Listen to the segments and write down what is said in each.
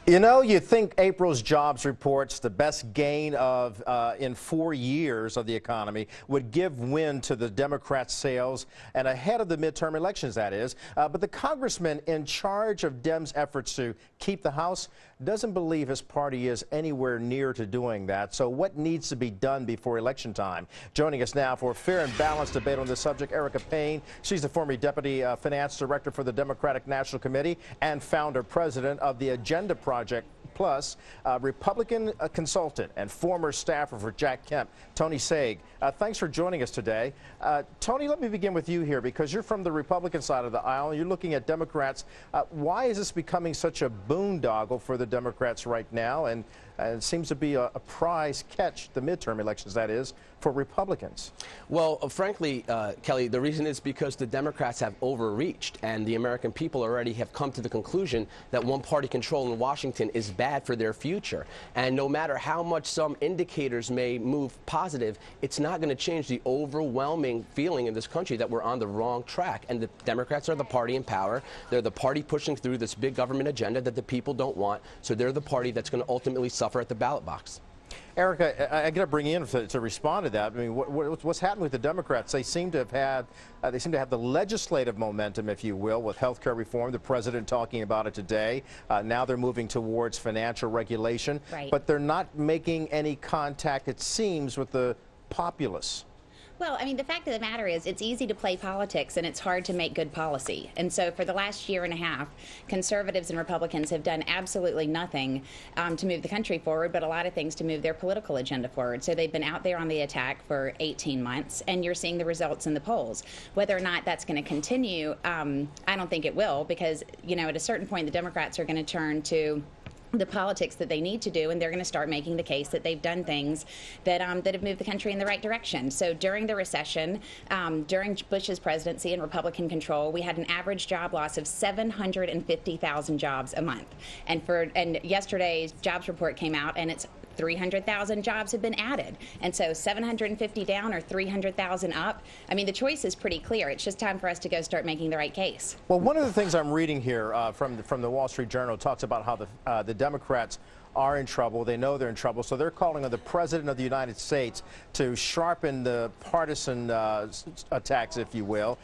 You know, you think April's jobs reports, the best gain of in 4 years of the economy, would give wind to the Democrats' sails, and ahead of the midterm elections, that is. But the congressman in charge of Dems' efforts to keep the House doesn't believe his party is anywhere near to doing that. So what needs to be done before election time? Joining us now for a fair and balanced debate on this subject, Payne. She's the former Deputy Finance Director for the Democratic National Committee and founder-president of the Agenda Project Plus, Republican consultant and former staffer for Jack Kemp, Tony Saig. Thanks for joining us today. Tony, let me begin with you here because you're from the Republican side of the aisle and you're looking at Democrats. Why is this becoming such a boondoggle for the Democrats right now? And it seems to be a prize catch, the midterm elections, that is, for Republicans. Well, frankly, Kelly, the reason is because the Democrats have overreached, and the American people already have come to the conclusion that one-party control in Washington is bad for their future. And no matter how much some indicators may move positive, it's not going to change the overwhelming feeling in this country that we're on the wrong track. And the Democrats are the party in power. They're the party pushing through this big government agenda that the people don't want. So they're the party that's going to ultimately suffer at the ballot box. Erica, I got to bring you in to respond to that. I mean, what's happened with the Democrats? They seem to have the legislative momentum, if you will, with health care reform. The president talking about it today. Now they're moving towards financial regulation, right. But they're not making any contact, it seems, with the populace. Well, I mean, the fact of the matter is it's easy to play politics and it's hard to make good policy. And so for the last year and a half, conservatives and Republicans have done absolutely nothing to move the country forward, but a lot of things to move their political agenda forward. So they've been out there on the attack for 18 months, and you're seeing the results in the polls. Whether or not that's going to continue, I don't think it will, because, you know, at a certain point, the Democrats are going to turn to the politics that they need to do, and they're going to start making the case that they've done things that have moved the country in the right direction. So during the recession, during Bush's presidency and Republican control, we had an average job loss of 750,000 jobs a month. And yesterday's jobs report came out, and it's 300,000 jobs have been added. And so 750 down or 300,000 up. I mean, the choice is pretty clear. It's just time for us to go start making the right case. Well, one of the things I'm reading here from the Wall Street Journal talks about how the Democrats are in trouble. They know they're in trouble, so they're calling on the President of the United States to sharpen the partisan attacks, if you will.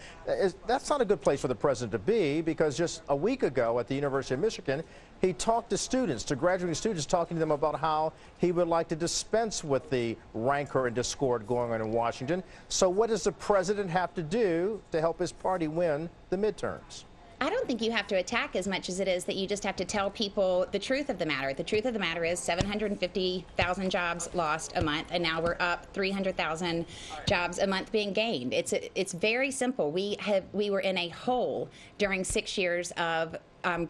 That's not a good place for the President to be, because just a week ago at the University of Michigan, he talked to students, to graduating students, talking to them about how he would like to dispense with the rancor and discord going on in Washington. So what does the President have to do to help his party win the midterms? I don't think you have to attack as much as it is that you just have to tell people the truth of the matter. The truth of the matter is 750,000 jobs lost a month, and now we're up 300,000 jobs a month being gained. It's very simple. We were in a hole during 6 years of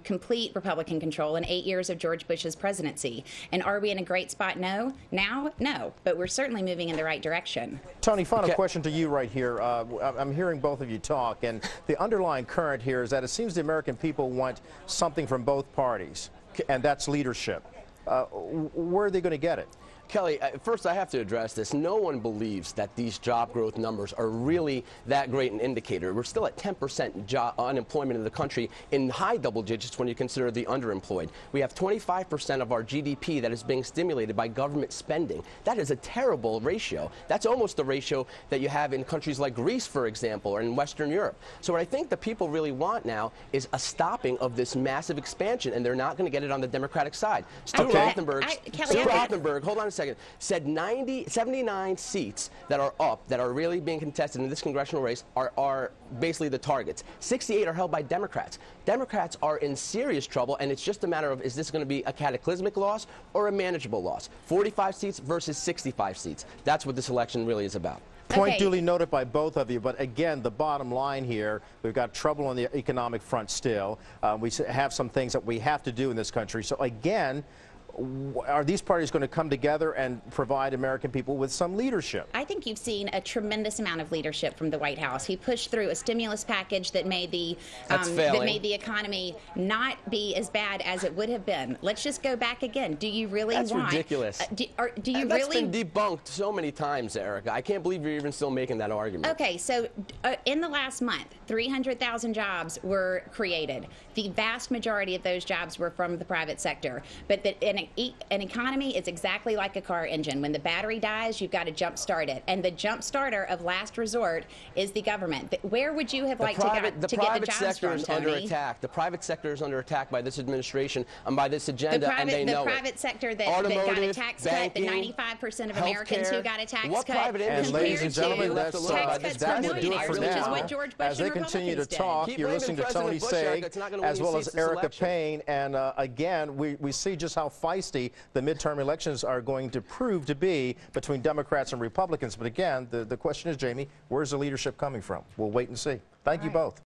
complete Republican control and 8 years of George Bush's presidency. And are we in a great spot? No. Now? No. But we're certainly moving in the right direction. Tony, final question to you right here. I'm hearing both of you talk, and the underlying current here is that it seems the American people want something from both parties, and that's leadership. Where are they going to get it? Kelly, first I have to address this. No one believes that these job growth numbers are really that great an indicator. We're still at 10% unemployment in the country, in high double digits when you consider the underemployed. We have 25% of our GDP that is being stimulated by government spending. That is a terrible ratio. That's almost the ratio that you have in countries like Greece, for example, or in Western Europe. So what I think the people really want now is a stopping of this massive expansion, and they're not going to get it on the Democratic side. Stu Rothenberg, hold on a second, said 79 seats that are up, that are really being contested in this congressional race are basically the targets. 68 are held by Democrats. Democrats are in serious trouble, and it's just a matter of, is this going to be a cataclysmic loss or a manageable loss? 45 seats versus 65 seats. That's what this election really is about. Point duly noted by both of you, but again, the bottom line here, we've got trouble on the economic front still. We have some things that we have to do in this country. So again, Are these parties going to come together and provide American people with some leadership? I think you've seen a tremendous amount of leadership from the White House. He pushed through a stimulus package that made the economy not be as bad as it would have been. Let's just go back again. Do you really want? That's ridiculous. Do you That's really? been debunked so many times, Erica. I can't believe you're even still making that argument. Okay, so in the last month, 300,000 jobs were created. The vast majority of those jobs were from the private sector. But an economy is exactly like a car engine. When the battery dies, you've got to jump start it. And the jump starter of last resort is the government. Where would you have liked to get the jobs from, Tony? The private sector is under attack. The private sector is under attack by this administration and by this agenda, and they know it. The private sector that got a tax cut, the 95% of Americans who got a tax cut. And ladies and gentlemen, that's what do it for now. As they continue to talk, you're listening to Tony Saig, as well as Erica Payne. And again, we see just how feisty the midterm elections are going to prove to be between Democrats and Republicans. But again, the question is, Jamie, where's the leadership coming from? We'll wait and see. Thank you both.